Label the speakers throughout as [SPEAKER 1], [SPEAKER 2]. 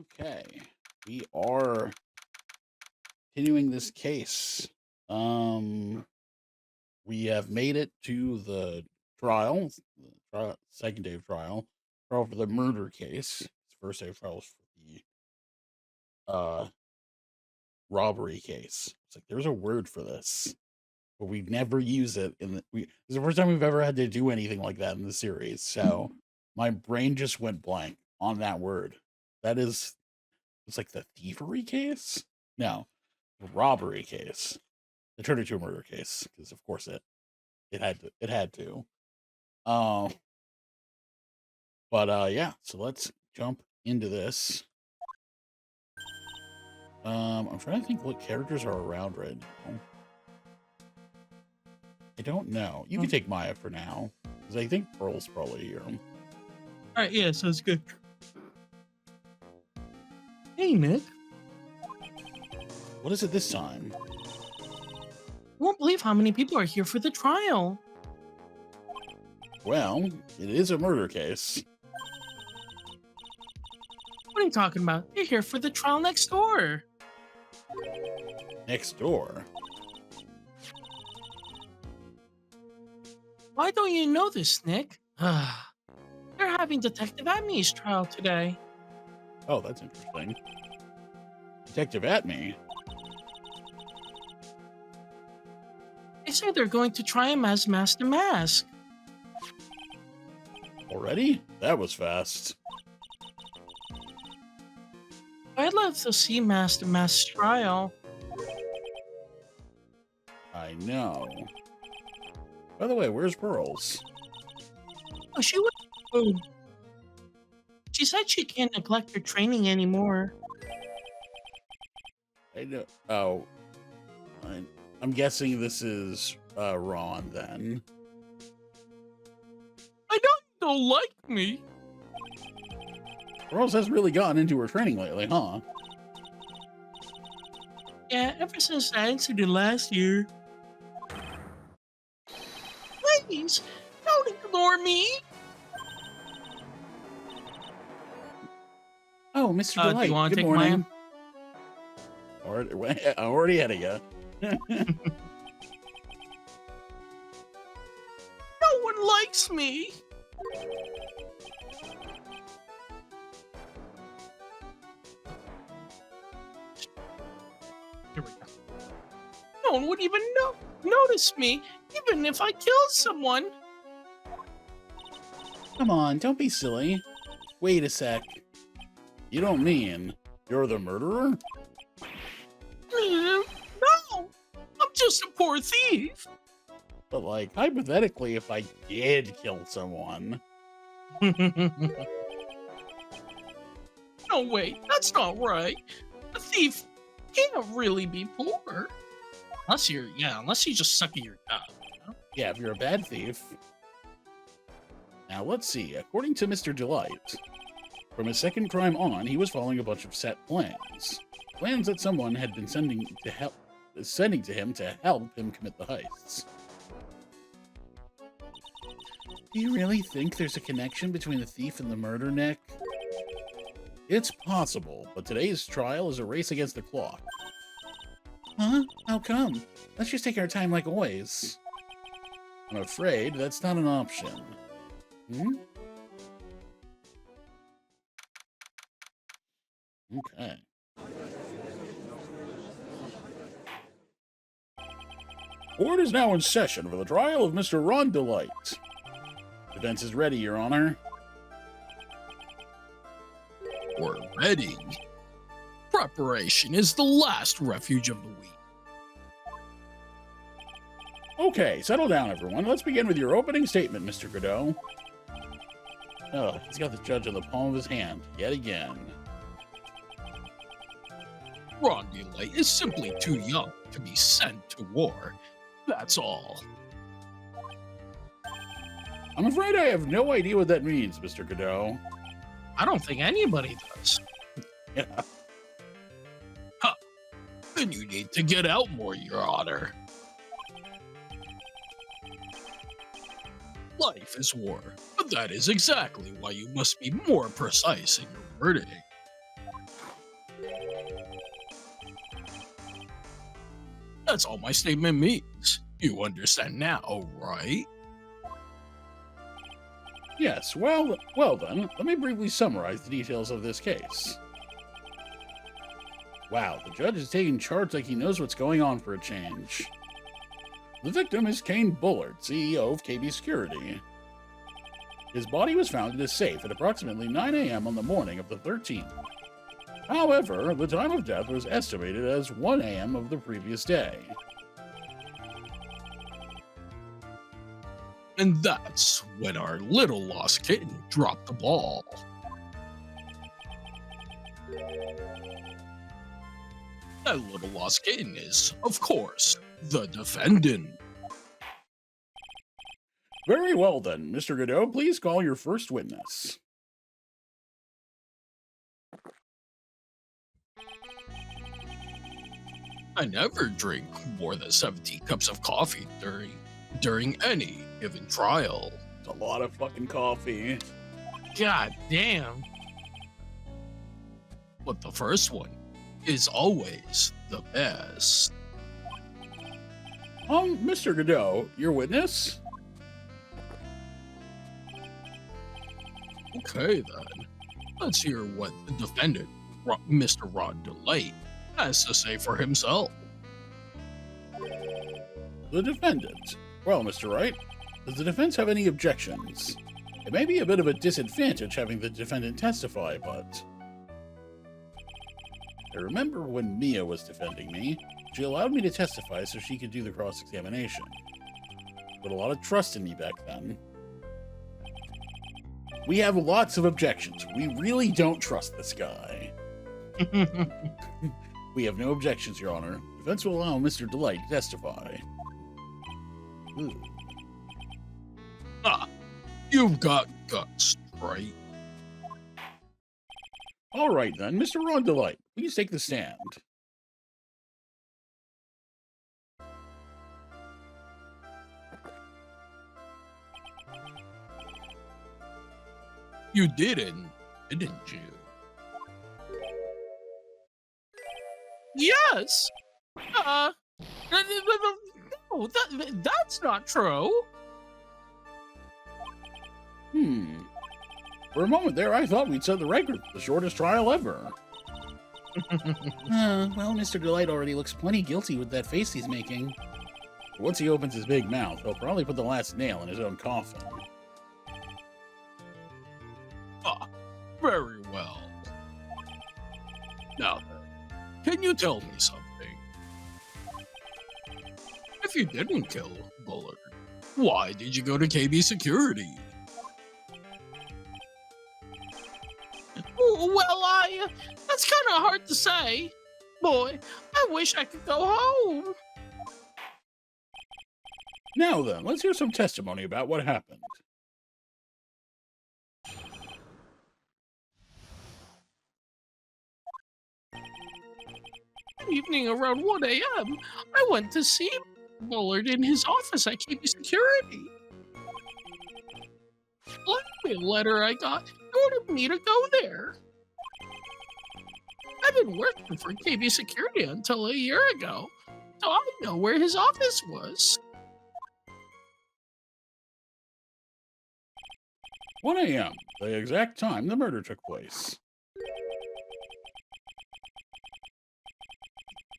[SPEAKER 1] Okay, we are continuing this case. Um, we have made it to second day of trial for the murder case. It's first day of trial for the uh robbery case. It's like there's a word for this, but we've never used it this is the first time we've ever had to do anything like that in the series. So my brain just went blank on that word. That is, it's like the thievery case. No, robbery case. They turned it to a murder case because, of course, it had to. It had to. Um, yeah. So let's jump into this. I'm trying to think what characters are around right now. I don't know. You can take Maya for now because I think Pearl's probably here.
[SPEAKER 2] All right, yeah, sounds good. Hey, Nick.
[SPEAKER 1] What is it this time?
[SPEAKER 2] Won't believe how many people are here for the trial.
[SPEAKER 1] Well, it is a murder case.
[SPEAKER 2] What are you talking about? They're here for the trial next door.
[SPEAKER 1] Next door.
[SPEAKER 2] Why don't you know this, Nick? They're having Detective Amy's trial today.
[SPEAKER 1] Oh, that's interesting. Detective Atme.
[SPEAKER 2] They say they're going to try him as Master Mask.
[SPEAKER 1] Already? That was fast.
[SPEAKER 2] I'd love to see Master Mask's trial.
[SPEAKER 1] I know. By the way, where's Pearls?
[SPEAKER 2] Oh, she went home. She said she can't neglect her training anymore.
[SPEAKER 1] I know. Oh, I'm guessing this is Ron then.
[SPEAKER 2] I don't like me.
[SPEAKER 1] Pearls has really gotten into her training lately, huh?
[SPEAKER 2] Yeah, ever since the incident last year. Please, don't ignore me.
[SPEAKER 1] Oh, Mr.
[SPEAKER 2] Do you
[SPEAKER 1] Delite.
[SPEAKER 2] want to
[SPEAKER 1] Good
[SPEAKER 2] take
[SPEAKER 1] morning.
[SPEAKER 2] mine?
[SPEAKER 1] Already ahead of you.
[SPEAKER 2] No one likes me. Here we go. No one would even notice me, even if I killed someone.
[SPEAKER 1] Come on, don't be silly. Wait a sec. You don't mean you're the murderer?
[SPEAKER 2] No, I'm just a poor thief.
[SPEAKER 1] But, like, hypothetically, if I did kill someone.
[SPEAKER 2] No, wait, that's not right. A thief can't really be poor. Unless you just suck at your job. You know?
[SPEAKER 1] Yeah, if you're a bad thief. Now, let's see. According to Mr. Delite, from his second crime on, he was following a bunch of set plans. Plans that someone had been sending to him to help him commit the heists. Do you really think there's a connection between the thief and the murder, Nick? It's possible, but today's trial is a race against the clock. Huh? How come? Let's just take our time like always. I'm afraid that's not an option. Hmm? Okay. Court is now in session for the trial of Mr. Ron Delite. Defense is ready, Your Honor.
[SPEAKER 2] We're ready. Preparation is the last refuge of the weak.
[SPEAKER 1] Okay, settle down, everyone. Let's begin with your opening statement, Mr. Godot. Oh, he's got the judge on the palm of his hand, yet again.
[SPEAKER 2] Ron Delite is simply too young to be sent to war. That's all.
[SPEAKER 1] I'm afraid I have no idea what that means, Mr. Godot.
[SPEAKER 2] I don't think anybody does.
[SPEAKER 1] Yeah.
[SPEAKER 2] Huh. Then you need to get out more, Your Honor. Life is war, but that is exactly why you must be more precise in your wording. That's all my statement means. You understand now, right?
[SPEAKER 1] Yes, well then, let me briefly summarize the details of this case. Wow, the judge is taking charge like he knows what's going on for a change. The victim is Kane Bullard, CEO of KB Security. His body was found in a safe at approximately 9 a.m. on the morning of the 13th. However, the time of death was estimated as 1 a.m. of the previous day.
[SPEAKER 2] And that's when our little lost kitten dropped the ball. That little lost kitten is, of course, the defendant.
[SPEAKER 1] Very well then, Mr. Godot, please call your first witness.
[SPEAKER 2] I never drink more than 17 cups of coffee during any given trial.
[SPEAKER 1] It's a lot of fucking coffee.
[SPEAKER 2] God damn. But the first one is always the best.
[SPEAKER 1] Mr. Godot, your witness?
[SPEAKER 2] Okay then. Let's hear what the defendant, Mr. Ron Delite, has to say for himself.
[SPEAKER 1] The defendant. Well, Mr. Wright, does the defense have any objections? It may be a bit of a disadvantage having the defendant testify, but... I remember when Mia was defending me, she allowed me to testify so she could do the cross-examination. Put a lot of trust in me back then. We have lots of objections. We really don't trust this guy. We have no objections, Your Honor. Defense will allow Mr. Delite to testify. Ooh.
[SPEAKER 2] Ah, you've got guts, right?
[SPEAKER 1] All right, then. Mr. Ron Delite, please take the stand.
[SPEAKER 2] You didn't you? Yes. No, that's not true.
[SPEAKER 1] For a moment there, I thought we'd set the record for the shortest trial ever. Well, Mr. Delite already looks plenty guilty with that face he's making. Once he opens his big mouth, he'll probably put the last nail in his own coffin.
[SPEAKER 2] Ah, very well. Now then, can you tell me something? If you didn't kill Bullard, why did you go to KB Security? Well, that's kind of hard to say. Boy, I wish I could go home.
[SPEAKER 1] Now then, let's hear some testimony about what happened.
[SPEAKER 2] Evening around 1 a.m., I went to see Bullard in his office at KB Security. A letter I got ordered me to go there. I've been working for KB Security until a year ago, so I know where his office was.
[SPEAKER 1] 1 a.m., the exact time the murder took place.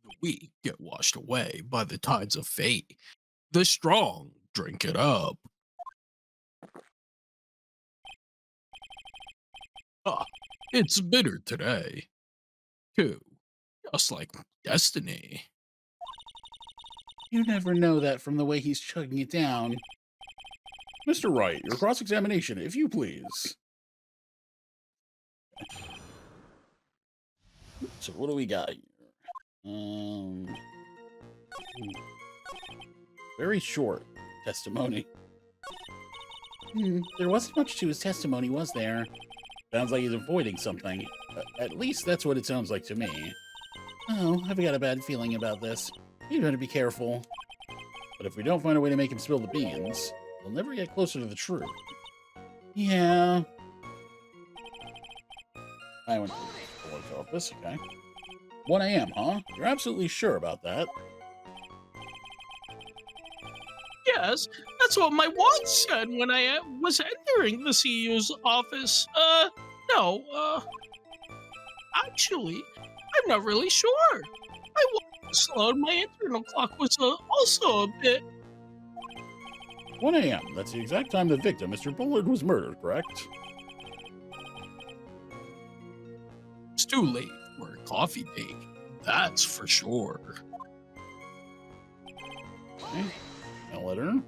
[SPEAKER 2] The weak get washed away by the tides of fate. The strong drink it up. Ah, it's bitter today, too, just like destiny.
[SPEAKER 1] You never know that from the way he's chugging it down. Mr. Wright, your cross-examination, if you please. So what do we got here? Very short testimony. There wasn't much to his testimony, was there? Sounds like he's avoiding something. At least that's what it sounds like to me. Oh, I've got a bad feeling about this. You better be careful. But if we don't find a way to make him spill the beans, we'll never get closer to the truth. Yeah. I went to the board's office, okay. 1 a.m., huh? You're absolutely sure about that?
[SPEAKER 2] Yes, that's what my watch said when I was entering the CEO's office. No, actually, I'm not really sure. My watch was slow and my internal clock was also a bit.
[SPEAKER 1] 1 a.m. That's the exact time the victim, Mr. Bullard, was murdered, correct?
[SPEAKER 2] It's too late for a coffee date. That's for sure.
[SPEAKER 1] Okay. A letter.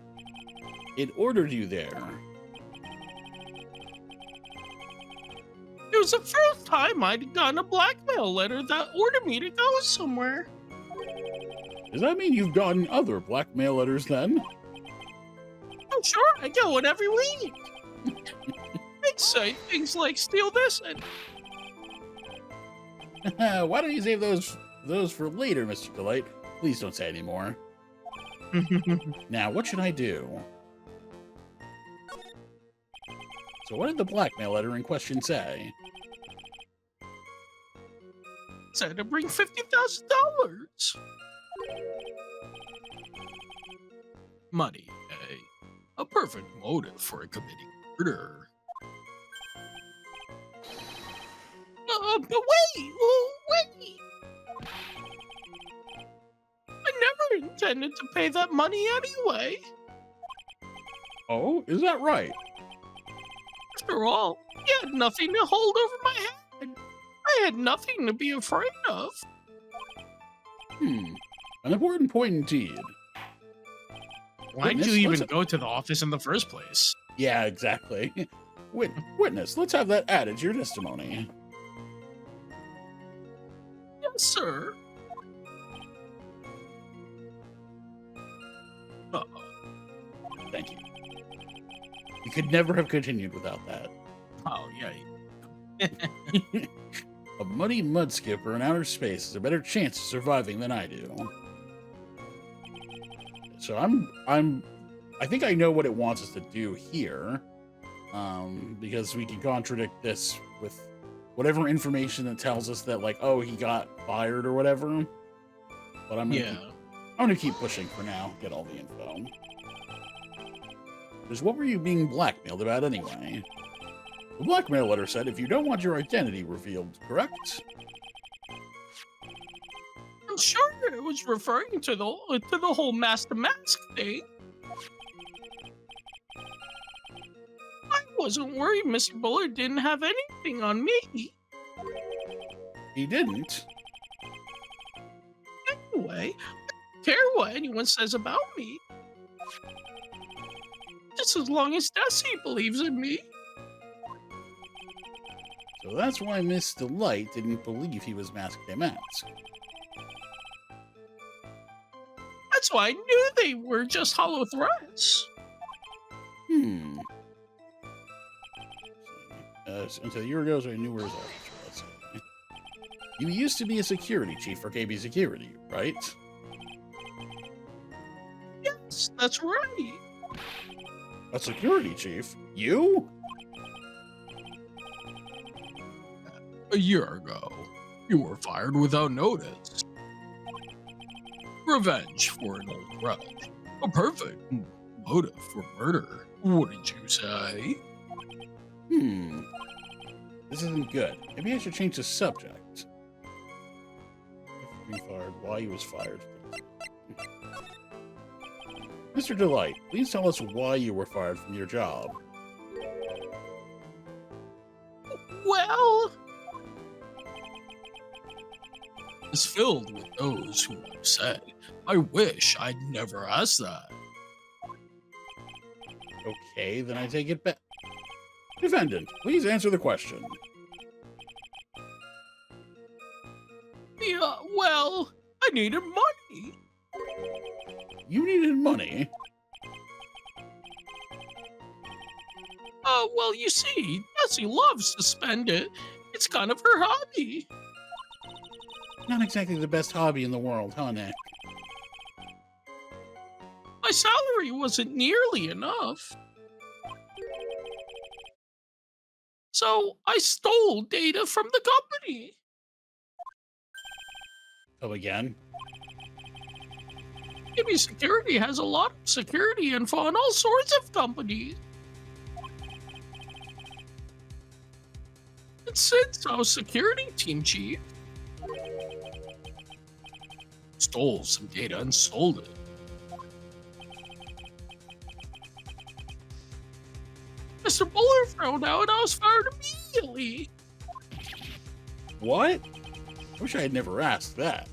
[SPEAKER 1] It ordered you there.
[SPEAKER 2] It was the first time I'd gotten a blackmail letter that ordered me to go somewhere.
[SPEAKER 1] Does that mean you've gotten other blackmail letters then?
[SPEAKER 2] Oh, sure, I get one every week. I'd say things like steal this and
[SPEAKER 1] Why don't you save those for later, Mr. Delite? Please don't say any more. Now, what should I do? So what did the blackmail letter in question say?
[SPEAKER 2] said to bring $50,000. Money, a perfect motive for committing murder. But wait, wait! I never intended to pay that money anyway.
[SPEAKER 1] Oh, is that right?
[SPEAKER 2] After all, he had nothing to hold over my head. I had nothing to be afraid of.
[SPEAKER 1] An important point indeed.
[SPEAKER 2] Why'd
[SPEAKER 1] Witness,
[SPEAKER 2] you even
[SPEAKER 1] let's-
[SPEAKER 2] go to the office in the first place?
[SPEAKER 1] Yeah, exactly. Witness, let's have that added to your testimony.
[SPEAKER 2] Yes, sir. Uh-oh.
[SPEAKER 1] Thank you. You could never have continued without that.
[SPEAKER 2] Oh, yeah.
[SPEAKER 1] A muddy mud skipper in outer space has a better chance of surviving than I do. So I think I know what it wants us to do here. Because we can contradict this with whatever information that tells us that, like, oh, he got fired or whatever. But I'm gonna keep pushing for now, get all the info. Because what were you being blackmailed about anyway? The blackmail letter said if you don't want your identity revealed, correct?
[SPEAKER 2] I'm sure it was referring to the whole mask thing. I wasn't worried Mr. Bullard didn't have anything on me.
[SPEAKER 1] He didn't.
[SPEAKER 2] Anyway, I don't care what anyone says about me. Just as long as Desi believes in me.
[SPEAKER 1] So that's why Miss Delite didn't believe he was masked a mask.
[SPEAKER 2] That's why I knew they were just hollow threats.
[SPEAKER 1] Until a year ago, so I knew where his office was. You used to be a security chief for KB Security, right?
[SPEAKER 2] Yes, that's right.
[SPEAKER 1] A security chief? You?
[SPEAKER 2] A year ago, you were fired without notice. Revenge for an old grudge. A perfect motive for murder. Wouldn't you say?
[SPEAKER 1] This isn't good. Maybe I should change the subject. If fired, why he was fired. Mr. Delite, please tell us why you were fired from your job.
[SPEAKER 2] Well, it's filled with those who have said, I wish I'd never asked that.
[SPEAKER 1] Okay, then I take it back. Defendant, please answer the question.
[SPEAKER 2] Yeah, well, I needed money.
[SPEAKER 1] You needed money?
[SPEAKER 2] Well, you see, Jessie loves to spend it. It's kind of her hobby.
[SPEAKER 1] Not exactly the best hobby in the world, huh, Nick?
[SPEAKER 2] My salary wasn't nearly enough. So I stole data from the company.
[SPEAKER 1] Come again?
[SPEAKER 2] Maybe security has a lot of security info on all sorts of companies. It's our security team chief stole some data and sold it. Mr. Buller found out and I was fired immediately.
[SPEAKER 1] What? I wish I had never asked that.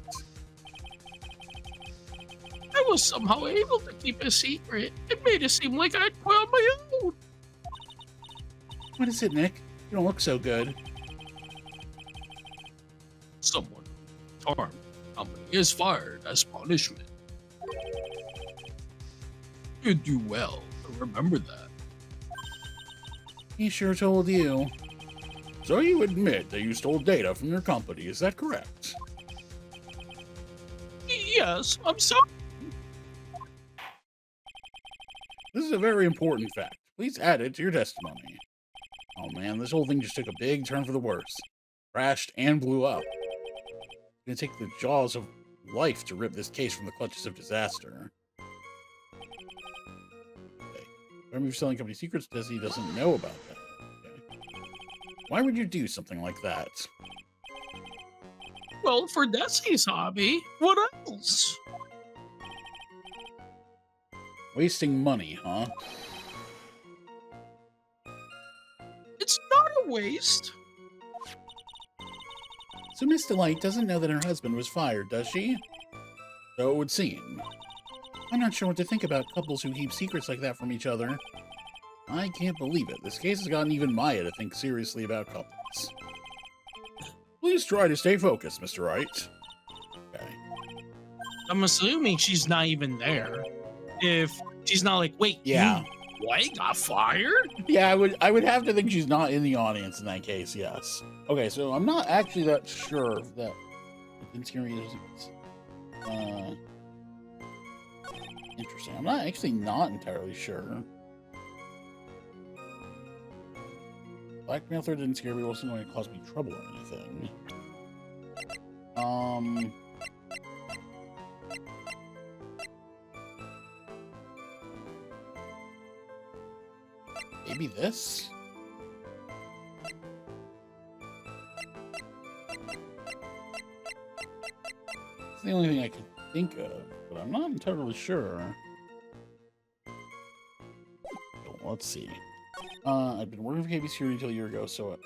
[SPEAKER 2] I was somehow able to keep a secret. It made it seem like I'd quit on my own.
[SPEAKER 1] What is it, Nick? You don't look so good.
[SPEAKER 2] Someone harmed the company is fired as punishment. You'd do well to remember that.
[SPEAKER 1] He sure told you. So you admit that you stole data from your company, is that correct?
[SPEAKER 2] Yes, I'm sorry.
[SPEAKER 1] This is a very important fact. Please add it to your testimony. Oh man, this whole thing just took a big turn for the worse. Crashed and blew up. It's gonna take the jaws of life to rip this case from the clutches of disaster. Okay. Remember you're selling company secrets? He doesn't know about that. Okay. Why would you do something like that?
[SPEAKER 2] Well, for Desi's hobby, what else?
[SPEAKER 1] Wasting money, huh?
[SPEAKER 2] It's not a waste.
[SPEAKER 1] So Miss Delite doesn't know that her husband was fired, does she? So it would seem. I'm not sure what to think about couples who keep secrets like that from each other. I can't believe it. This case has gotten even Maya to think seriously about couples. Please try to stay focused, Mr. Wright. Okay.
[SPEAKER 2] I'm assuming she's not even there. If she's not like, wait,
[SPEAKER 1] Yeah.
[SPEAKER 2] you what, got fired?
[SPEAKER 1] Yeah, I would have to think she's not in the audience in that case, yes. Okay, so I'm not actually that sure that interesting. I'm not entirely sure. Blackmail threat didn't scare me, wasn't going to cause me trouble or anything. Maybe this? It's the only thing I can think of, but I'm not entirely sure. So, let's see. I've been working for KB Security until a year ago, so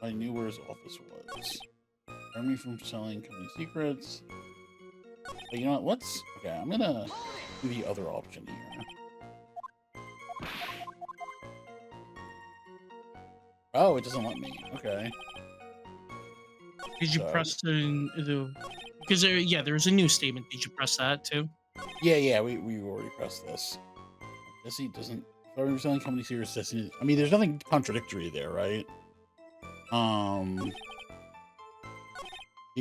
[SPEAKER 1] I knew where his office was. Prevent me from selling company secrets. But you know what? Okay, I'm gonna do the other option here. Oh, it doesn't let me. Okay.
[SPEAKER 2] Did you press the because there's a new statement. Did you press that too?
[SPEAKER 1] Yeah, we already pressed this. Desi doesn't. If I were selling company secrets, Desi. I mean, there's nothing contradictory there, right? The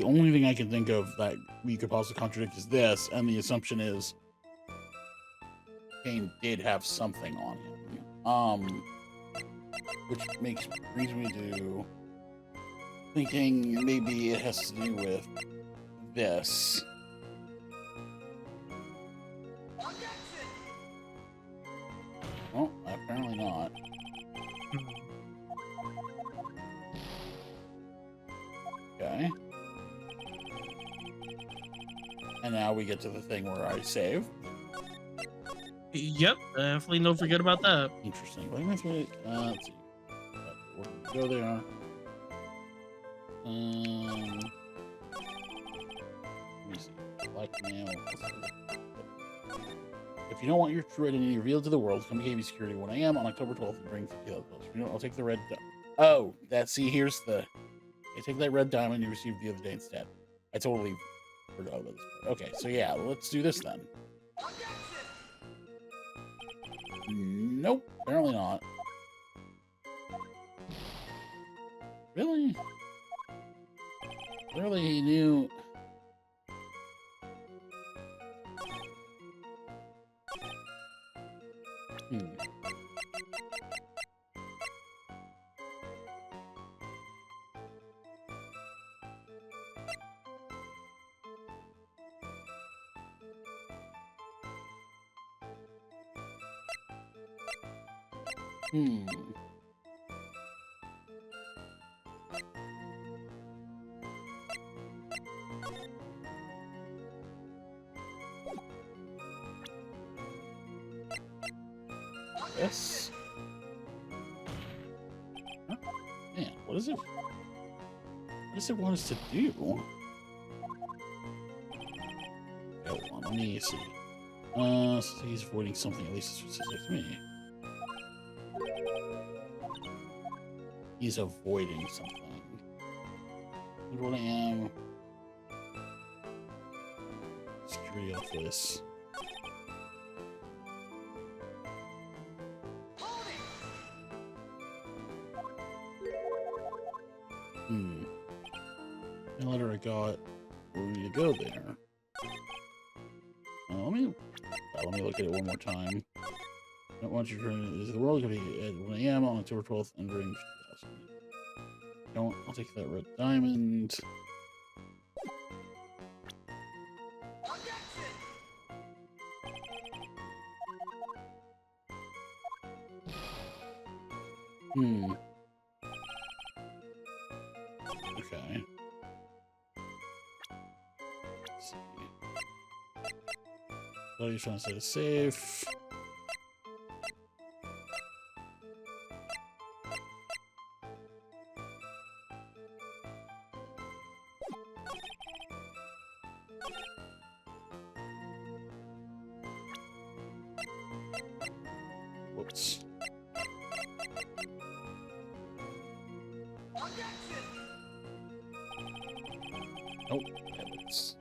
[SPEAKER 1] only thing I can think of that we could possibly contradict is this, and the assumption is Kane did have something on him. Which brings me to thinking maybe it has to do with this. Oh, apparently not. Okay. And now we get to the thing where I save.
[SPEAKER 2] Yep, definitely don't forget about that.
[SPEAKER 1] Interesting. Let's see. Go there. Let me see. Blackmail. If you don't want your true identity revealed to the world, come to KB Security 1 a.m. on October 12th and bring 50 other bills. If you don't, I'll take the red. Oh, here's the. I take that red diamond you received the other day instead. I totally forgot about this. Okay, so yeah, let's do this then. Nope, apparently not. Really? Clearly he knew. Hmm. Yes. Huh? Man, what is it? What does it want us to do? Hold on, let me see. So he's avoiding something, at least it's specific to me. He's avoiding something. What I am. Security office. The letter I got. Where do you go there? Let me look at it one more time. I don't want you to. Is the world going to be at 1 a.m. on October 12th and during 2000? Don't. I'll take that red diamond. Okay. Let's see. So you're trying to set it safe. Whoops. Oh, heavens.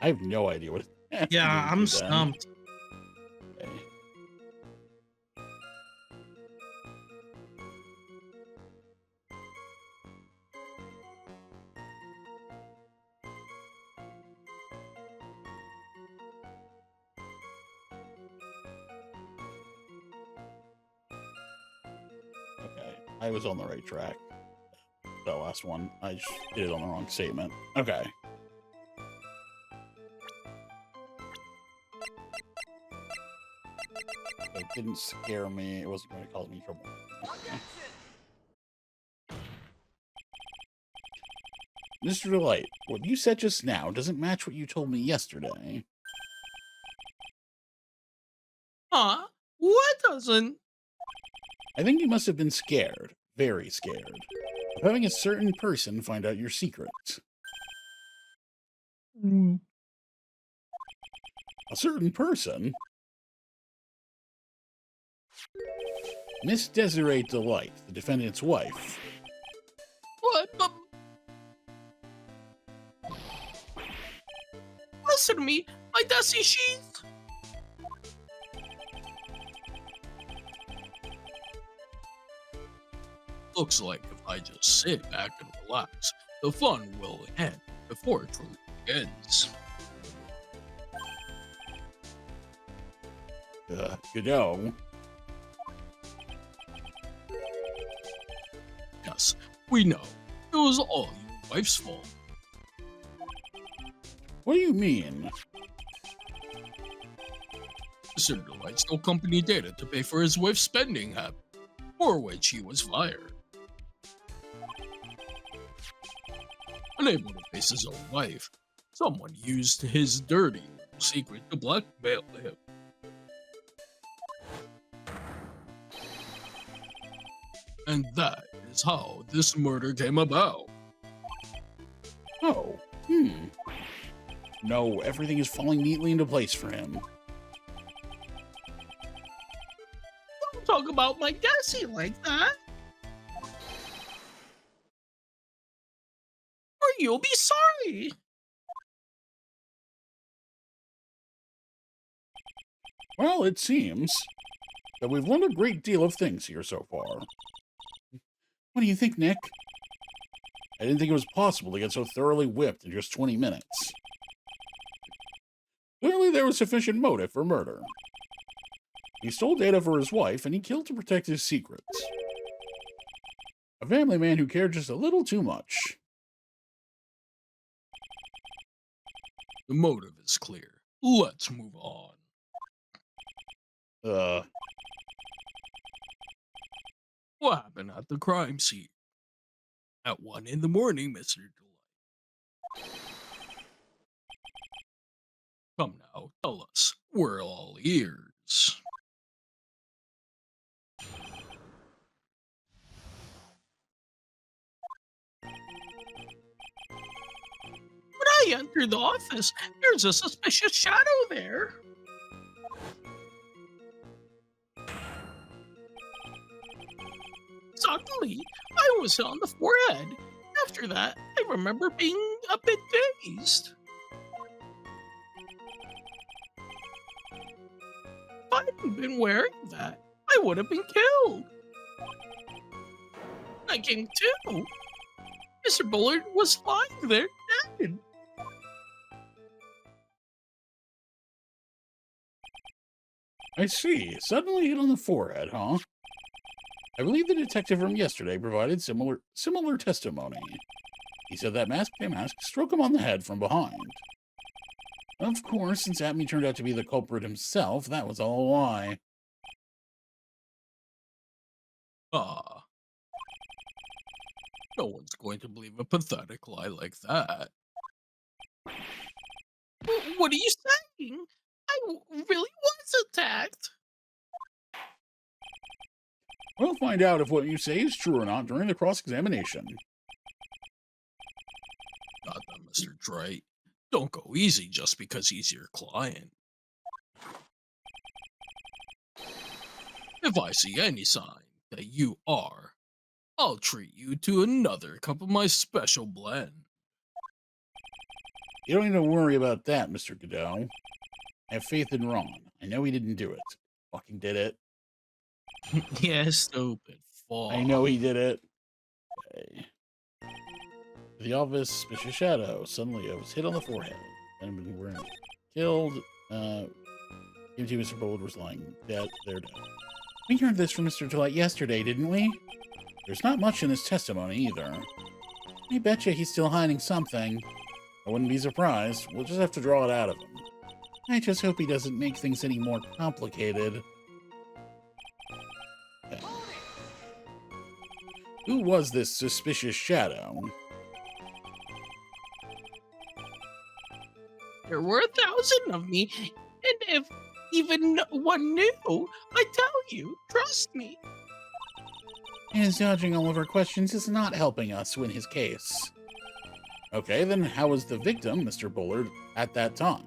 [SPEAKER 1] I have no idea what.
[SPEAKER 2] Yeah, I'm stumped.
[SPEAKER 1] Okay. Okay, I was on the right track. The last one, I just did it on the wrong statement. Okay. It didn't scare me. It wasn't going to cause me trouble. Okay. Mr. Delite, what you said just now doesn't match what you told me yesterday.
[SPEAKER 2] Huh? What doesn't?
[SPEAKER 1] I think you must have been scared, very scared, of having a certain person find out your secret. A certain person? Miss Desiree Delite, the defendant's wife.
[SPEAKER 2] What? But listen to me. My Desi, she's... Looks like if I just sit back and relax, the fun will end before it truly begins.
[SPEAKER 1] You know.
[SPEAKER 2] Yes, we know. It was all your wife's fault.
[SPEAKER 1] What do you mean?
[SPEAKER 2] Mr. Delite stole company data to pay for his wife's spending habit, for which he was fired. Unable to face his own wife, someone used his dirty little secret to blackmail him. And that is how this murder came about.
[SPEAKER 1] Oh, No, everything is falling neatly into place for him.
[SPEAKER 2] Don't talk about my Desi like that, or you'll be sorry.
[SPEAKER 1] Well, it seems that we've learned a great deal of things here so far. What do you think, Nick? I didn't think it was possible to get so thoroughly whipped in just 20 minutes. Clearly, there was sufficient motive for murder. He stole data for his wife, and he killed to protect his secrets. A family man who cared just a little too much.
[SPEAKER 2] The motive is clear. Let's move on. What happened at the crime scene? At 1 in the morning, Mr. Delite. Come now, tell us. We're all ears. When I entered the office, there's a suspicious shadow there. Suddenly, I was on the forehead. After that, I remember being a bit dazed. If I hadn't been wearing that, I would have been killed. I came to. Mr. Bullard was lying there dead.
[SPEAKER 1] I see. Suddenly hit on the forehead, huh? I believe the detective from yesterday provided similar testimony. He said that mask by mask struck him on the head from behind. Of course, since Atme turned out to be the culprit himself, that was all a lie.
[SPEAKER 2] Ah. No one's going to believe a pathetic lie like that. What are you saying? I really was attacked.
[SPEAKER 1] We'll find out if what you say is true or not during the cross-examination.
[SPEAKER 2] Not that, Mr. Drake. Don't go easy just because he's your client. If I see any sign that you are, I'll treat you to another cup of my special blend.
[SPEAKER 1] You don't need to worry about that, Mr. Godot. I have faith in Ron. I know he didn't do it. Fucking did it.
[SPEAKER 2] Yeah, stupid fuck.
[SPEAKER 1] I know he did it. Okay. The office, suspicious shadow. Suddenly I was hit on the forehead. I've been wearing killed. Empty Mr. Bullard was lying dead. They're dead. We heard this from Mr. Delite yesterday, didn't we? There's not much in his testimony either. I betcha he's still hiding something. I wouldn't be surprised. We'll just have to draw it out of him. I just hope he doesn't make things any more complicated. Okay. Who was this suspicious shadow?
[SPEAKER 2] There were 1,000 of me, and if even one knew, I tell you, trust me.
[SPEAKER 1] His dodging all of our questions is not helping us win his case. Okay, then how was the victim, Mr. Bullard, at that time?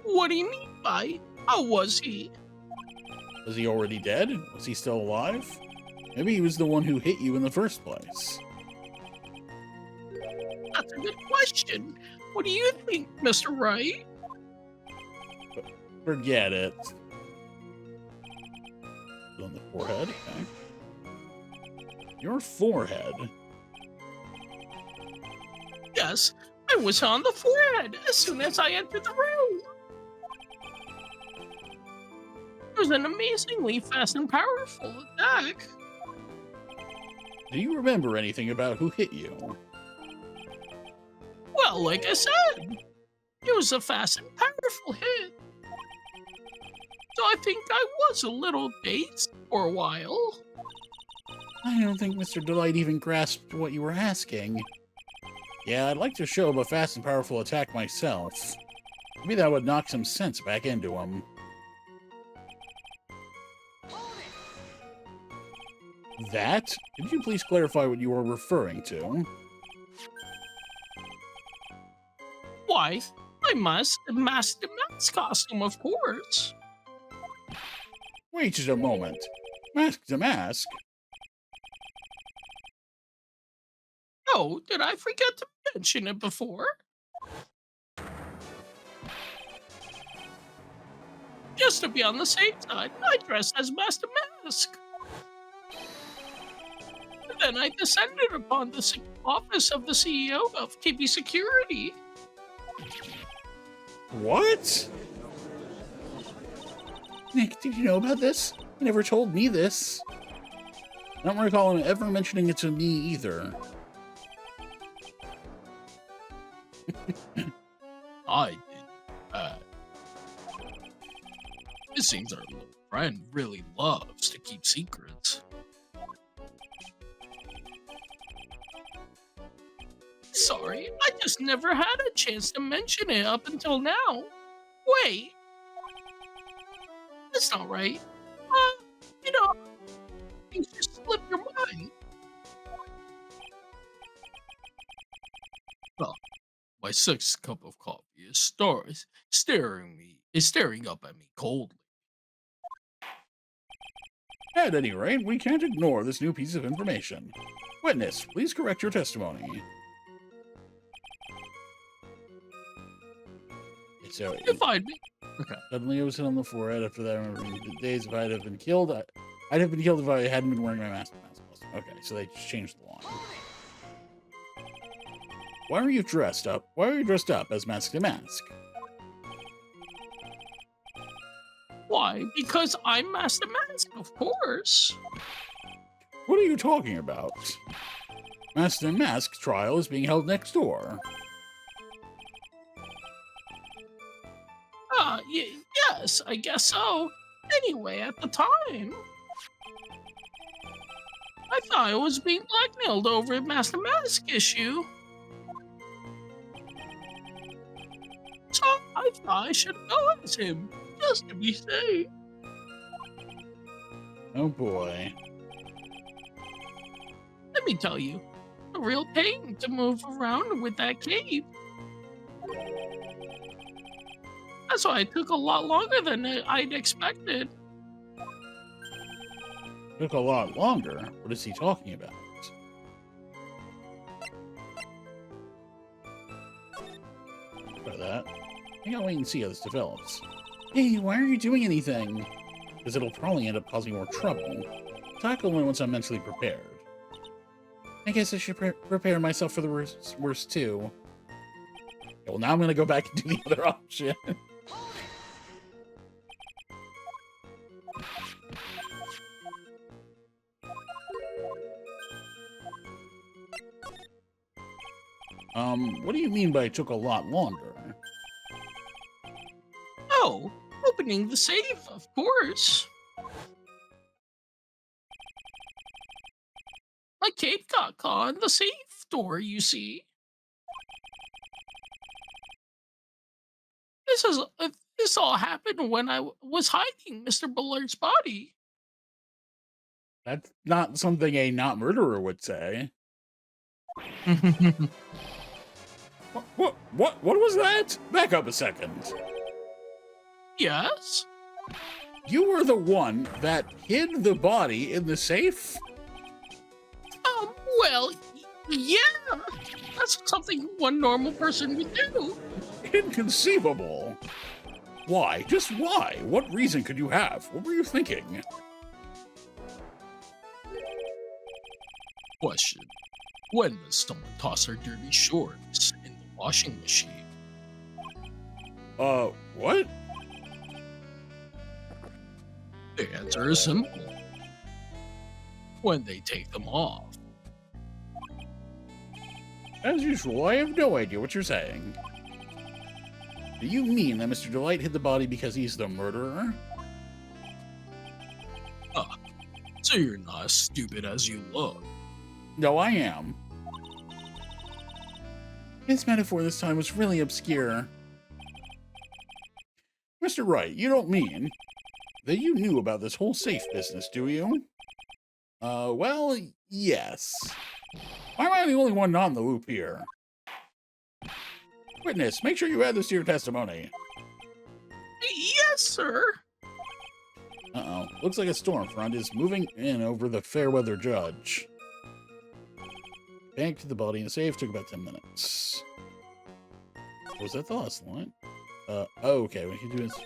[SPEAKER 2] What do you mean by, how was he?
[SPEAKER 1] Was he already dead? Was he still alive? Maybe he was the one who hit you in the first place.
[SPEAKER 2] That's a good question. What do you think, Mr. Wright?
[SPEAKER 1] Forget it. On the forehead, okay. Your forehead?
[SPEAKER 2] Yes, I was on the forehead as soon as I entered the room. It was an amazingly fast and powerful attack.
[SPEAKER 1] Do you remember anything about who hit you?
[SPEAKER 2] Well, like I said, it was a fast and powerful hit. So I think I was a little dazed for a while.
[SPEAKER 1] I don't think Mr. Delite even grasped what you were asking. Yeah, I'd like to show him a fast and powerful attack myself. Maybe that would knock some sense back into him. That? Could you please clarify what you were referring to?
[SPEAKER 2] Why, I must mask the mask costume, of course.
[SPEAKER 1] Wait just a moment. Mask to mask?
[SPEAKER 2] Oh, did I forget to mention it before? Just to be on the safe side, I dressed as Master Mask. Then I descended upon the office of the CEO of KB Security.
[SPEAKER 1] What? Nick, did you know about this? You never told me this. I don't recall him ever mentioning it to me either.
[SPEAKER 2] hide, did it seems our little friend really loves to keep secrets. Sorry, I just never had a chance to mention it up until now. Wait, that's not right. You know, things just slip your mind. Well, my sixth cup of coffee is staring up at me coldly.
[SPEAKER 1] At any rate, we can't ignore this new piece of information. Witness, please correct your testimony. So,
[SPEAKER 2] You find me. Okay.
[SPEAKER 1] suddenly it was hit on the forehead. After that, I remember the days if I'd have been killed, I'd have been killed if I hadn't been wearing my mask. Okay, so they just changed the line. Why are you dressed up? Why are you dressed up as Mask the Mask?
[SPEAKER 2] Why? Because I'm Master Mask, of course.
[SPEAKER 1] What are you talking about? Master Mask trial is being held next door.
[SPEAKER 2] Yes, I guess so. Anyway, at the time, I thought I was being blackmailed over a Master Mask issue. So I thought I should go as him, just to be safe.
[SPEAKER 1] Oh boy.
[SPEAKER 2] Let me tell you, a real pain to move around with that cape. That's why it took a lot longer than I'd expected.
[SPEAKER 1] Took a lot longer. What is he talking about? About that. I gotta wait and see how this develops. Hey, why are you doing anything? Because it'll probably end up causing more trouble. Tackle it once I'm mentally prepared. I guess I should prepare myself for the worst too. Okay, well, now I'm gonna go back and do the other option. What do you mean by it took a lot longer?
[SPEAKER 2] Oh, opening the safe, of course. My cape got caught in the safe door, you see. This all happened when I was hiding Mr. Bullard's body.
[SPEAKER 1] That's not something a not murderer would say. What was that? Back up a second.
[SPEAKER 2] Yes?
[SPEAKER 1] You were the one that hid the body in the safe?
[SPEAKER 2] Well, yeah. That's something one normal person would do.
[SPEAKER 1] Inconceivable. Why? Just why? What reason could you have? What were you thinking?
[SPEAKER 2] Question. When does someone toss their dirty shorts in the washing machine?
[SPEAKER 1] What?
[SPEAKER 2] The answer is simple. When they take them off.
[SPEAKER 1] As usual, I have no idea what you're saying. Do you mean that Mr. Delite hid the body because he's the murderer?
[SPEAKER 2] So you're not as stupid as you look.
[SPEAKER 1] No, I am. His metaphor this time was really obscure. Mr. Wright, you don't mean that you knew about this whole safe business, do you? Well, yes. Why am I the only one not in the loop here? Witness, make sure you add this to your testimony.
[SPEAKER 2] Yes, sir.
[SPEAKER 1] Uh-oh. Looks like a storm front is moving in over the Fairweather Judge. Back to the body in the safe took about 10 minutes. Was that the last line? Oh, okay. We can do this.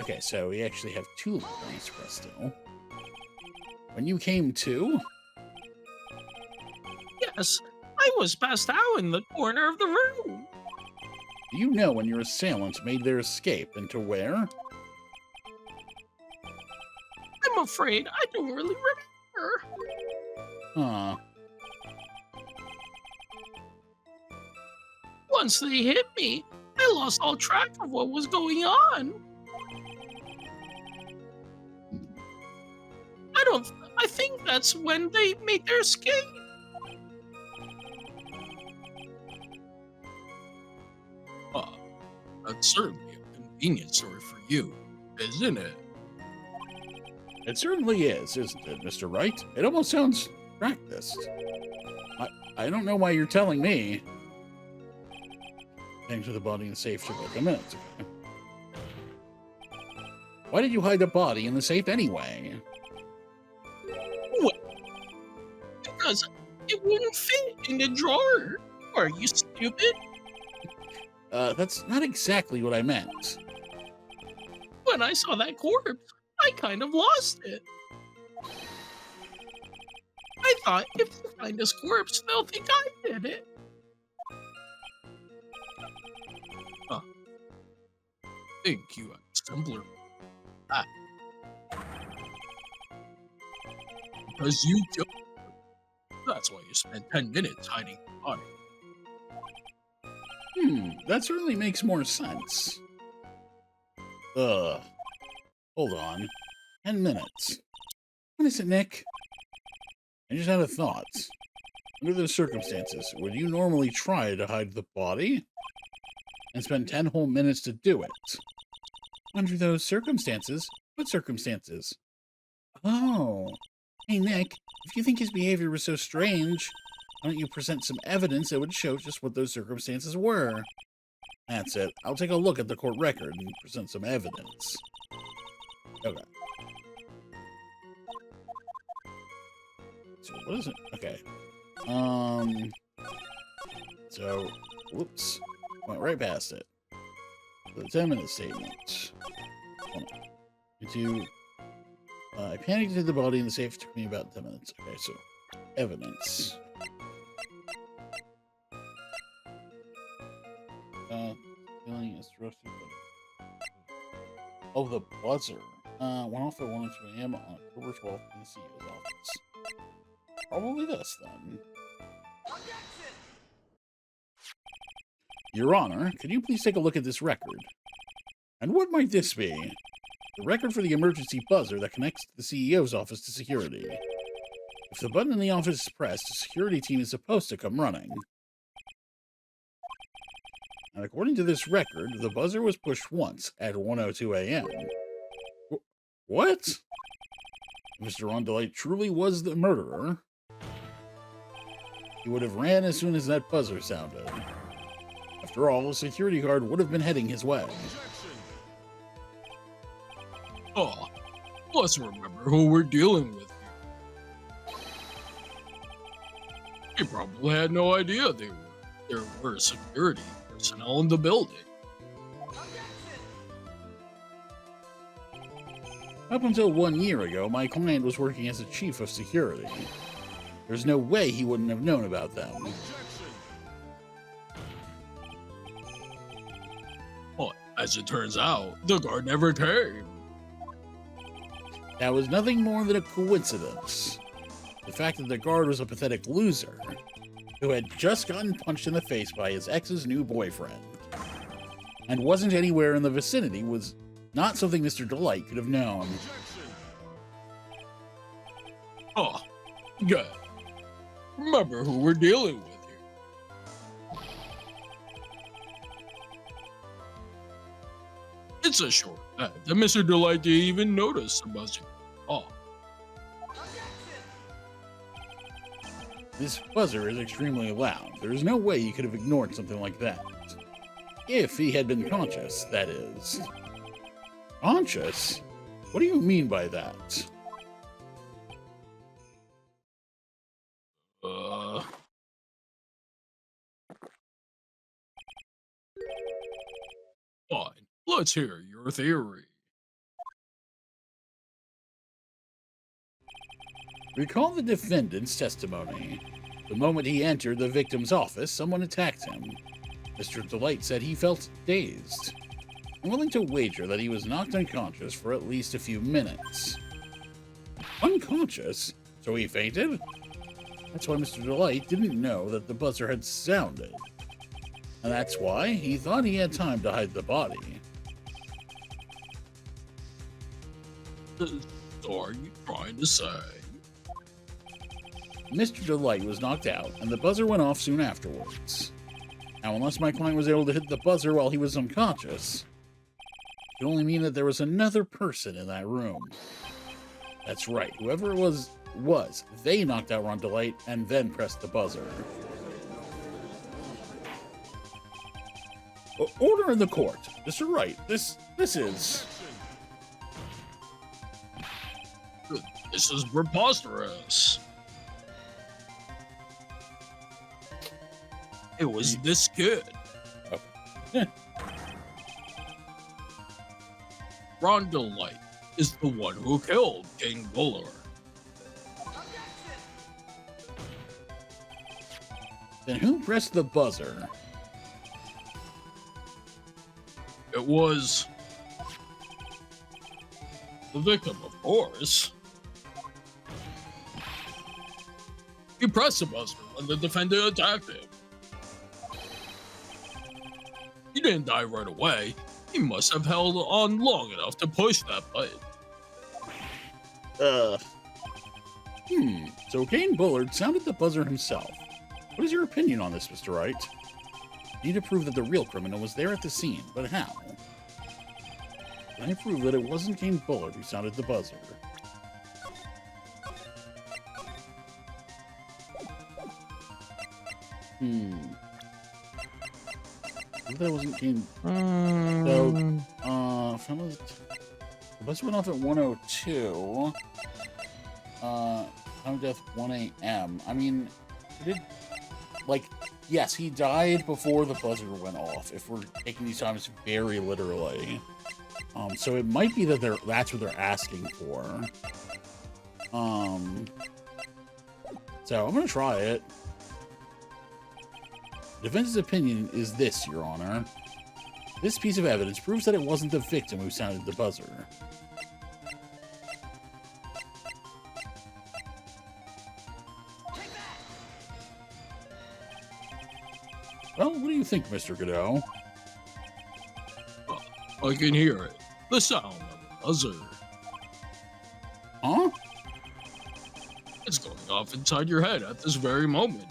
[SPEAKER 1] Okay, so we actually have 2 lines for us still. When you came to...
[SPEAKER 2] Yes, I was passed out in the corner of the room.
[SPEAKER 1] Do you know when your assailant made their escape and to where?
[SPEAKER 2] I'm afraid I don't really remember.
[SPEAKER 1] Huh.
[SPEAKER 2] Once they hit me, I lost all track of what was going on. I think that's when they made their escape. Uh, that's certainly a convenient story for you, isn't it?
[SPEAKER 1] It certainly is, isn't it, Mr. Wright? It almost sounds practiced. I don't know why you're telling me. Thanks for the body in the safe took like a minute ago. Why did you hide the body in the safe anyway?
[SPEAKER 2] Well, because it wouldn't fit in the drawer. Are you stupid?
[SPEAKER 1] That's not exactly what I meant.
[SPEAKER 2] When I saw that corpse, I kind of lost it. I thought if they find this corpse, they'll think I did it. Huh. Think you had simpler. Because you killed her. That's why you spent 10 minutes hiding the body.
[SPEAKER 1] That certainly makes more sense. Hold on. 10 minutes. What is it, Nick? I just had a thought. Under those circumstances, would you normally try to hide the body? And spend 10 whole minutes to do it? Under those circumstances? What circumstances? Oh. Hey, Nick, if you think his behavior was so strange, why don't you present some evidence that would show just what those circumstances were? That's it. I'll take a look at the court record and present some evidence. Okay. So what is it? Okay. So, whoops. Went right past it. The 10-minute statement. I panicked into the body in the safe. It took me about 10 minutes. Okay, so evidence. Feeling is rusty. Oh, the buzzer. Went off at 1 or 2 a.m. on October 12th in the CEO's office. Probably this, then. Your Honor, could you please take a look at this record? And what might this be? The record for the emergency buzzer that connects the CEO's office to security. If the button in the office is pressed, the security team is supposed to come running. And according to this record, the buzzer was pushed once at 1:02 a.m. What? Mr. Ron Delite truly was the murderer. He would have ran as soon as that buzzer sounded. After all, a security guard would have been heading his way.
[SPEAKER 2] Oh, let's remember who we're dealing with here. He probably had no idea there were security personnel in the building.
[SPEAKER 1] Up until 1 year ago, my client was working as a chief of security. There's no way he wouldn't have known about them.
[SPEAKER 2] But as it turns out, the guard never came.
[SPEAKER 1] That was nothing more than a coincidence. The fact that the guard was a pathetic loser who had just gotten punched in the face by his ex's new boyfriend and wasn't anywhere in the vicinity was not something Mr. Delite could have known.
[SPEAKER 2] Oh, good. Remember who we're dealing with here. It's a short bet that Mr. Delite didn't even notice the buzzer. Oh.
[SPEAKER 1] This buzzer is extremely loud. There is no way he could have ignored something like that. If he had been conscious, that is. Conscious? What do you mean by that?
[SPEAKER 2] Fine. Let's hear your theory.
[SPEAKER 1] Recall the defendant's testimony. The moment he entered the victim's office, someone attacked him. Mr. Delite said he felt dazed. I'm willing to wager that he was knocked unconscious for at least a few minutes. Unconscious? So he fainted? That's why Mr. Delite didn't know that the buzzer had sounded. And that's why he thought he had time to hide the body.
[SPEAKER 2] So are you trying to say?
[SPEAKER 1] Mr. Delite was knocked out, and the buzzer went off soon afterwards. Now, unless my client was able to hit the buzzer while he was unconscious, it could only mean that there was another person in that room. That's right, whoever it was, they knocked out Ron Delite and then pressed the buzzer. Order in the court. Mr. Wright, this is...
[SPEAKER 2] This is preposterous. It was this good.
[SPEAKER 1] Oh.
[SPEAKER 2] Ron Delite is the one who killed King Buller.
[SPEAKER 1] Then who pressed the buzzer?
[SPEAKER 2] It was the victim, of course. He pressed the buzzer when the defendant attacked him. He didn't die right away. He must have held on long enough to push that button.
[SPEAKER 1] So Kane Bullard sounded the buzzer himself. What is your opinion on this, Mr. Wright? You need to prove that the real criminal was there at the scene, but how? Can I prove that it wasn't Kane Bullard who sounded the buzzer? That wasn't Kane. So, the buzzer went off at 1:02. Time of death 1 a.m. I mean, yes, he died before the buzzer went off, if we're taking these times very literally. So it might be that that's what they're asking for. So I'm gonna try it. The defense's opinion is this, Your Honor. This piece of evidence proves that it wasn't the victim who sounded the buzzer. Well, what do you think, Mr. Godot?
[SPEAKER 2] I can hear it. The sound of the buzzer.
[SPEAKER 1] Huh?
[SPEAKER 2] It's going off inside your head at this very moment.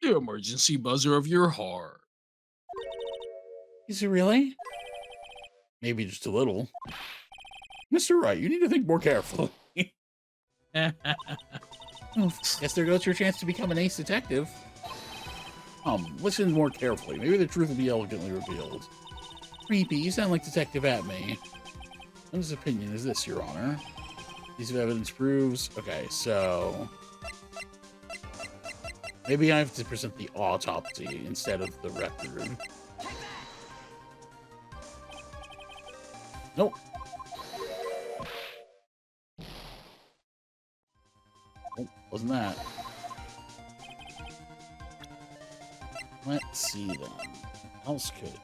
[SPEAKER 2] The emergency buzzer of your heart.
[SPEAKER 1] Is it really? Maybe just a little. Mr. Wright, you need to think more carefully. Guess there goes your chance to become an ace detective. Listen more carefully. Maybe the truth will be elegantly revealed. Creepy, you sound like Detective Atme. His opinion is this, Your Honor. Piece of evidence proves... Okay, so... Maybe I have to present the autopsy instead of the record. Nope. Nope, wasn't that. Let's see then. What else could it?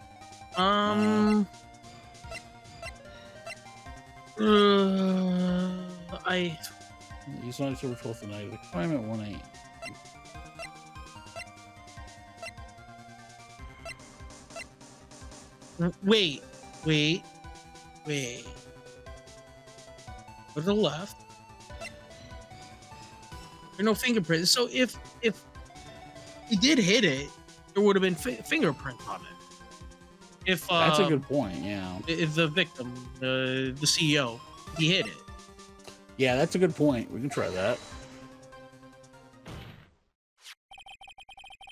[SPEAKER 1] He's on October 12th the night of the crime at 1 a.m.
[SPEAKER 2] Wait. To the left. There are no fingerprints. So if he did hit it, there would have been fingerprints on it. If
[SPEAKER 1] that's a good point, yeah.
[SPEAKER 2] If the victim, the CEO, he hit it.
[SPEAKER 1] Yeah, that's a good point. We can try that.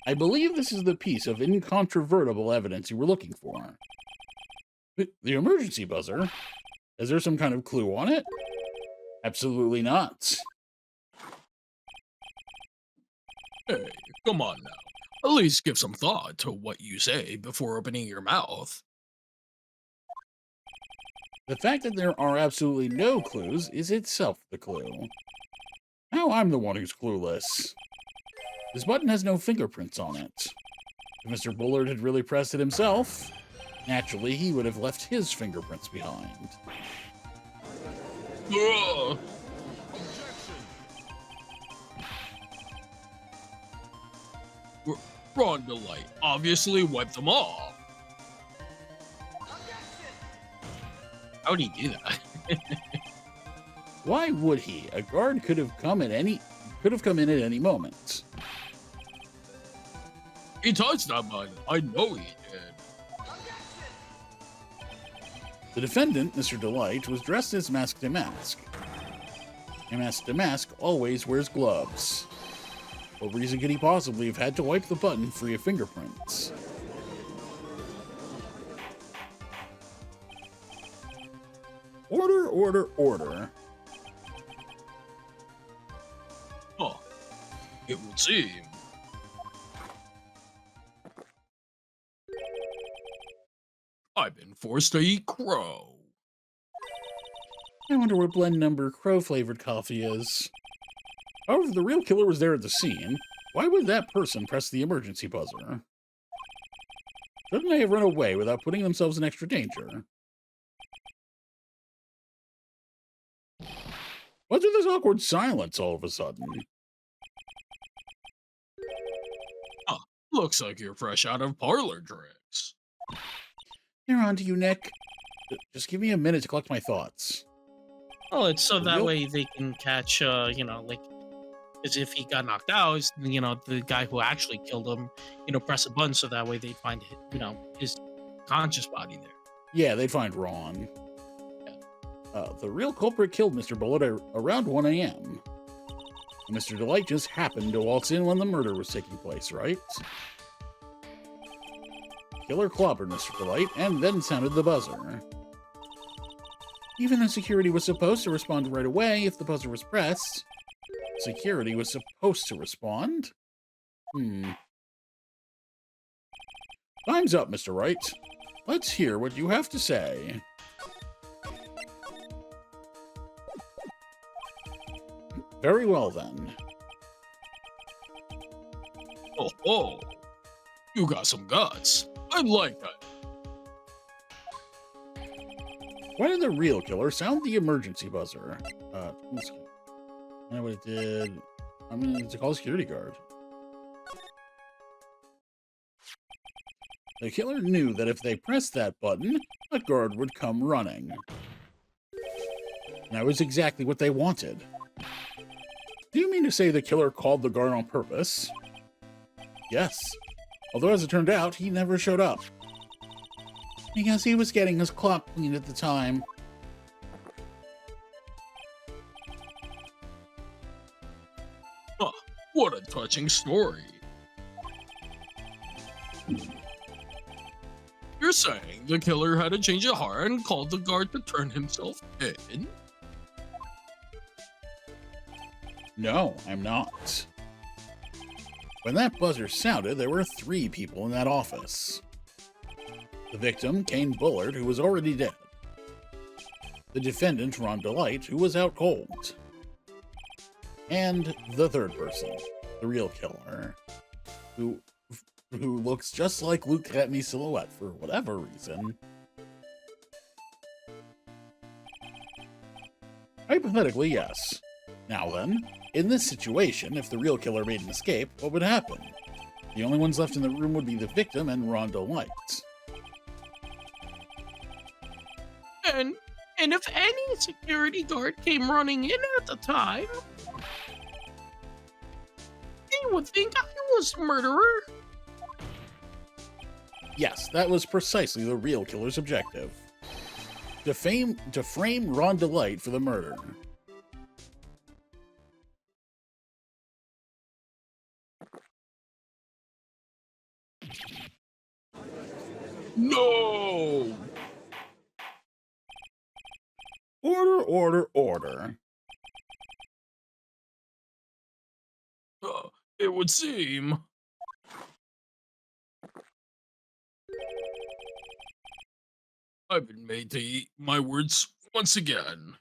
[SPEAKER 1] I believe this is the piece of incontrovertible evidence you were looking for. The emergency buzzer? Is there some kind of clue on it? Absolutely not.
[SPEAKER 2] Hey, come on now. At least give some thought to what you say before opening your mouth.
[SPEAKER 1] The fact that there are absolutely no clues is itself the clue. Now I'm the one who's clueless. This button has no fingerprints on it. If Mr. Bullard had really pressed it himself, naturally he would have left his fingerprints behind.
[SPEAKER 2] Ugh. R- Ron Delite obviously wiped them off. How'd he do that?
[SPEAKER 1] Why would he? A guard could have come in at any moment.
[SPEAKER 2] He touched that button. I know he did.
[SPEAKER 1] The defendant, Mr. Delite, was dressed as Mask to Mask. And Mask to Mask always wears gloves. What reason could he possibly have had to wipe the button free of fingerprints? Order, order, order.
[SPEAKER 2] Huh. It would seem. I've been forced to eat crow.
[SPEAKER 1] I wonder what blend number crow-flavored coffee is. However, if the real killer was there at the scene, why would that person press the emergency buzzer? Shouldn't they have run away without putting themselves in extra danger? What's with this awkward silence all of a sudden?
[SPEAKER 2] Huh. Looks like you're fresh out of parlor tricks.
[SPEAKER 1] Here on to you, Nick. Just give me a minute to collect my thoughts.
[SPEAKER 2] Oh, it's so that
[SPEAKER 1] Real-
[SPEAKER 2] way they can catch, like, as if he got knocked out, the guy who actually killed him, press a button so that way they'd find, his conscious body there.
[SPEAKER 1] Yeah, they'd find Ron.
[SPEAKER 2] Yeah.
[SPEAKER 1] The real culprit killed Mr. Bullet around 1 a.m. Mr. Delite just happened to waltz in when the murder was taking place, right? Killer clobbered Mr. Delite and then sounded the buzzer. Even though security was supposed to respond right away if the buzzer was pressed, security was supposed to respond? Time's up, Mr. Wright. Let's hear what you have to say. Very well, then.
[SPEAKER 2] Oh, you got some guts. I like that.
[SPEAKER 1] Why did the real killer sound the emergency buzzer? Let's see. I know what it did. I'm going to call a security guard. The killer knew that if they pressed that button, a guard would come running. And that was exactly what they wanted. Do you mean to say the killer called the guard on purpose? Yes. Although, as it turned out, he never showed up. Because he was getting his clock cleaned at the time.
[SPEAKER 2] Huh, what a touching story. You're saying the killer had a change of heart and called the guard to turn himself in?
[SPEAKER 1] No, I'm not. When that buzzer sounded, there were 3 people in that office. The victim, Kane Bullard, who was already dead. The defendant, Ron Delite, who was out cold. And the third person, the real killer, who looks just like Luke Katney's silhouette for whatever reason. Hypothetically, yes. Now then, in this situation, if the real killer made an escape, what would happen? The only ones left in the room would be the victim and Ron Delite.
[SPEAKER 2] And if any security guard came running in at the time, they would think I was the murderer.
[SPEAKER 1] Yes, that was precisely the real killer's objective. To frame Ron Delite for the murder.
[SPEAKER 2] No!
[SPEAKER 1] Order, order, order.
[SPEAKER 2] It would seem. I've been made to eat my words once again.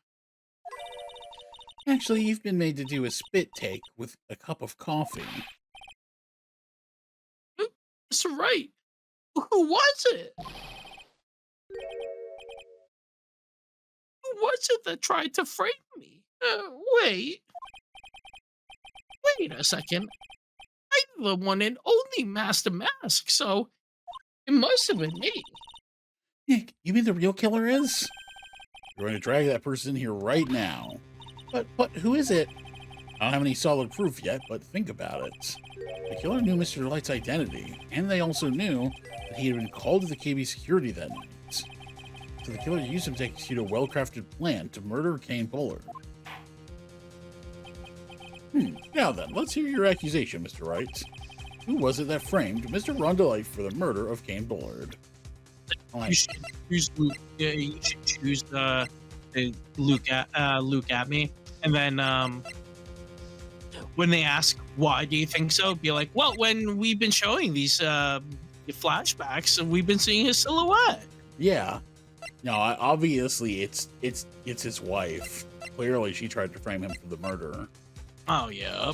[SPEAKER 1] Actually, you've been made to do a spit take with a cup of coffee.
[SPEAKER 2] That's right. Who was it? Who was it that tried to frame me? Wait. Wait a second. I the one and only Master Mask, so it must have been me.
[SPEAKER 1] Nick, you mean the real killer is? You're going to drag that person in here right now. But who is it? I don't have any solid proof yet, but think about it. The killer knew Mr. Delight's identity, and they also knew that he had been called to the KB security that night. So the killer used him to execute a well-crafted plan to murder Kane Bullard. Now then, let's hear your accusation, Mr. Wright. Who was it that framed Mr. Ron Delite for the murder of Kane Bullard?
[SPEAKER 2] You should choose Luke. Yeah, you should choose Luke at me, and then when they ask why do you think so, be like, well, when we've been showing these flashbacks, we've been seeing his silhouette.
[SPEAKER 1] Yeah. No, obviously it's his wife. Clearly, she tried to frame him for the murder.
[SPEAKER 2] Oh yeah.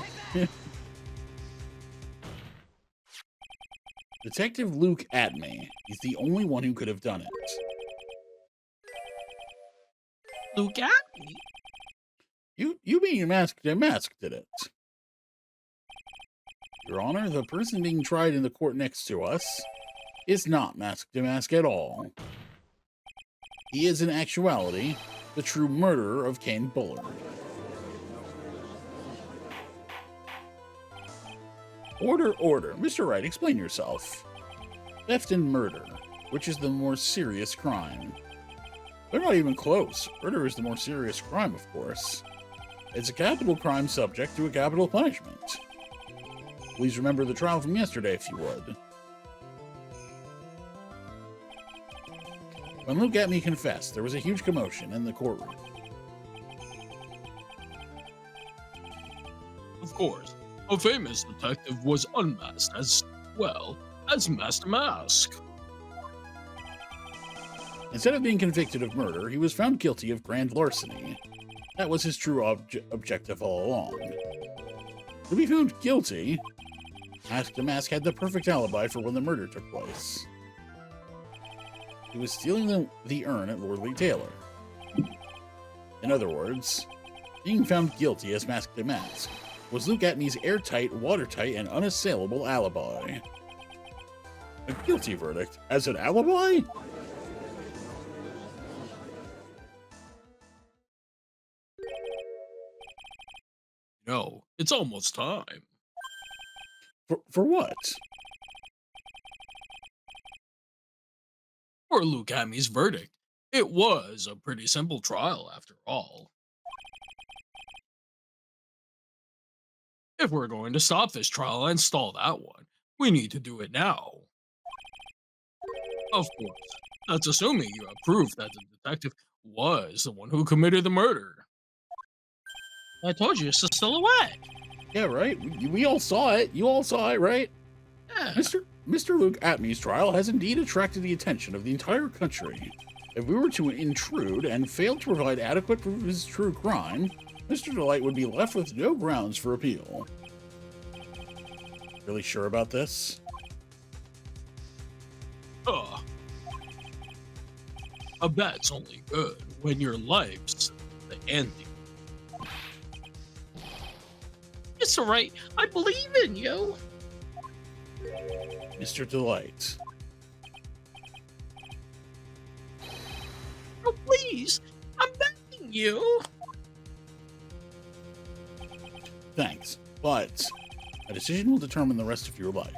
[SPEAKER 1] Detective Luke Atme is the only one who could have done it.
[SPEAKER 2] Luke at me.
[SPEAKER 1] You being masked did it. Your Honor, the person being tried in the court next to us is not Mask at all. He is in actuality the true murderer of Kane Bullard. Order. Mr. Wright, explain yourself. Theft and murder, which is the more serious crime? They're not even close. Murder is the more serious crime, of course. It's a capital crime subject to a capital punishment. Please remember the trial from yesterday, if you would. When Luke Atme confessed, there was a huge commotion in the courtroom.
[SPEAKER 2] Of course, a famous detective was unmasked as well as Master Mask.
[SPEAKER 1] Instead of being convicted of murder, he was found guilty of grand larceny. That was his true objective all along. To be found guilty, Mask had the perfect alibi for when the murder took place. He was stealing the urn at Lordly Taylor. In other words, being found guilty as Mask was Luke Atme's airtight, watertight, and unassailable alibi. A guilty verdict as an alibi?
[SPEAKER 2] No, it's almost time.
[SPEAKER 1] For what?
[SPEAKER 2] For Luke Atme's verdict. It was a pretty simple trial after all. If we're going to stop this trial and stall that one, we need to do it now. Of course, that's assuming you have proof that the detective was the one who committed the murder. I told you, it's a silhouette.
[SPEAKER 1] Yeah, right? We all saw it. You all saw it, right?
[SPEAKER 2] Yeah.
[SPEAKER 1] Mr. Luke Atme's trial has indeed attracted the attention of the entire country. If we were to intrude and fail to provide adequate proof of his true crime, Mr. Delite would be left with no grounds for appeal. Really sure about this?
[SPEAKER 2] A bet's only good when your life's the ante. It's alright. I believe in you.
[SPEAKER 1] Mr. Delite.
[SPEAKER 2] Oh, please. I'm begging you.
[SPEAKER 1] Thanks, but a decision will determine the rest of your life.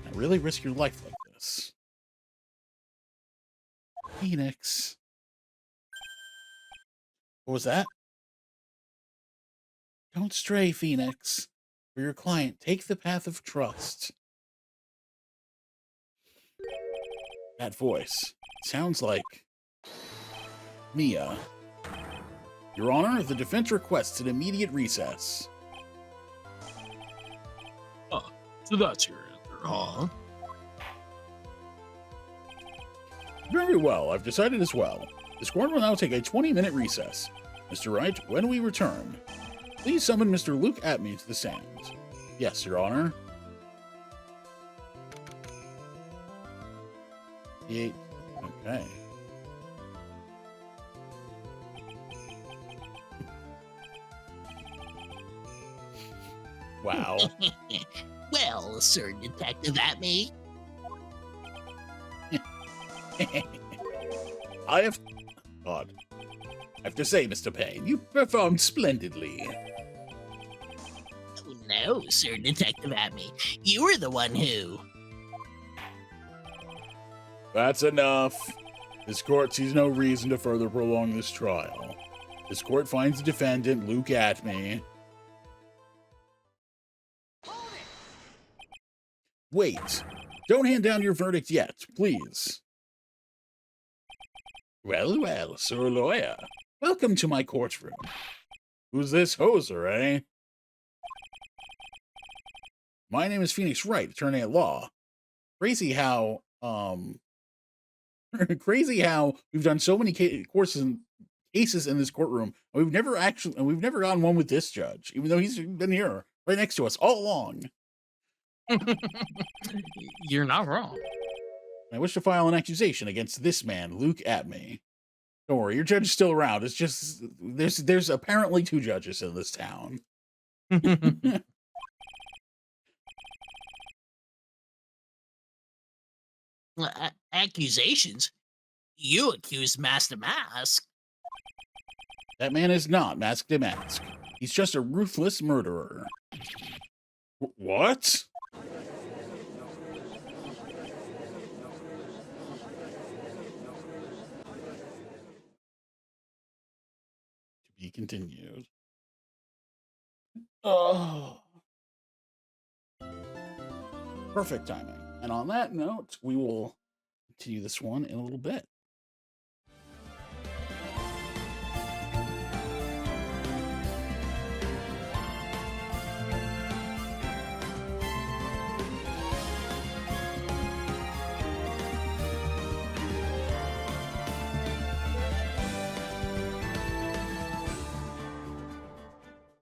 [SPEAKER 1] Now really risk your life like this. Phoenix. What was that? Don't stray, Phoenix. For your client, take the path of trust. That voice sounds like Mia. Your Honor, the defense requests an immediate recess.
[SPEAKER 2] So that's your answer, huh?
[SPEAKER 1] Very well, I've decided as well. The squad will now take a 20-minute recess. Mr. Wright, when we return, please summon Mr. Luke Atme to the stand. Yes, Your Honor. Okay. Wow.
[SPEAKER 3] Well, Sir Detective Atme,
[SPEAKER 1] I have... God. I have to say, Mr. Payne, you performed splendidly.
[SPEAKER 3] oh no, Sir Detective Atme, you were the one who...
[SPEAKER 1] That's enough. This court sees no reason to further prolong this trial. This court finds the defendant, Luke Atme. Wait. Don't hand down your verdict yet, please. Well, well, Sir Lawyer. Welcome to my courtroom. Who's this hoser, eh? My name is Phoenix Wright, attorney at law. Crazy how, crazy how we've done so many cases in this courtroom, and we've never gotten one with this judge, even though he's been here right next to us all along.
[SPEAKER 2] You're not wrong.
[SPEAKER 1] I wish to file an accusation against this man, Luke Atme. Don't worry, your judge is still around. It's just there's apparently 2 judges in this town.
[SPEAKER 3] Accusations? You accused Master Mask.
[SPEAKER 1] That man is not Mask to Mask. He's just a ruthless murderer. What? To be continued. Oh. Perfect timing. And on that note, we will continue this one in a little bit.